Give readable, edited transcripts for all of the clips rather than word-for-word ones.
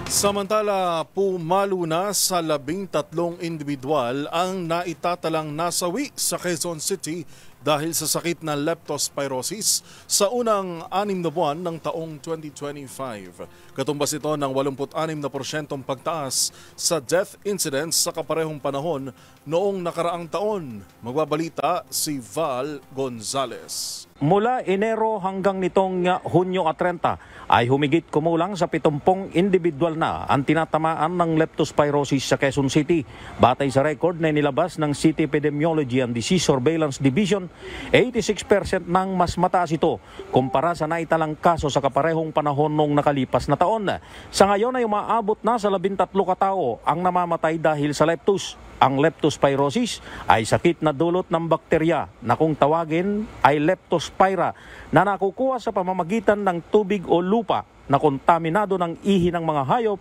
Samantala, pumalo na sa 13 individual ang naitatalang nasawi sa Quezon City dahil sa sakit na leptospirosis sa unang 6 na buwan ng taong 2025. Katumbas ito ng 86% pagtaas sa death incidence sa kaparehong panahon noong nakaraang taon. Magbabalita si Val Gonzales. Mula Enero hanggang nitong Hunyo 30 ay humigit kumulang sa 70 individual na ang tinatamaan ng leptospirosis sa Quezon City. Batay sa record na nilabas ng City Epidemiology and Disease Surveillance Division, 86% ng mas mataas ito kumpara sa naitalang kaso sa kaparehong panahon noong nakalipas na taon. Sa ngayon ay umaabot na sa 13 katao ang namamatay dahil sa leptos. Ang leptospirosis ay sakit na dulot ng bakterya na kung tawagin ay leptospira na nakukuha sa pamamagitan ng tubig o lupa na kontaminado ng ihi ng mga hayop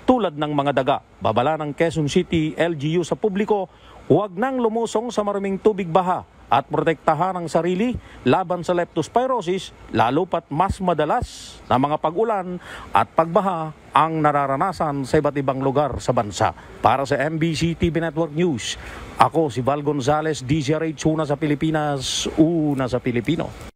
tulad ng mga daga. Babala ng Quezon City LGU sa publiko, huwag nang lumusong sa maruming tubig baha at protektahan ang sarili laban sa leptospirosis, lalo pat mas madalas na mga pag-ulan at pagbaha ang nararanasan sa iba't ibang lugar sa bansa. Para sa MBC TV Network News, ako si Val Gonzales, DZRH, una sa Pilipinas, una sa Pilipino.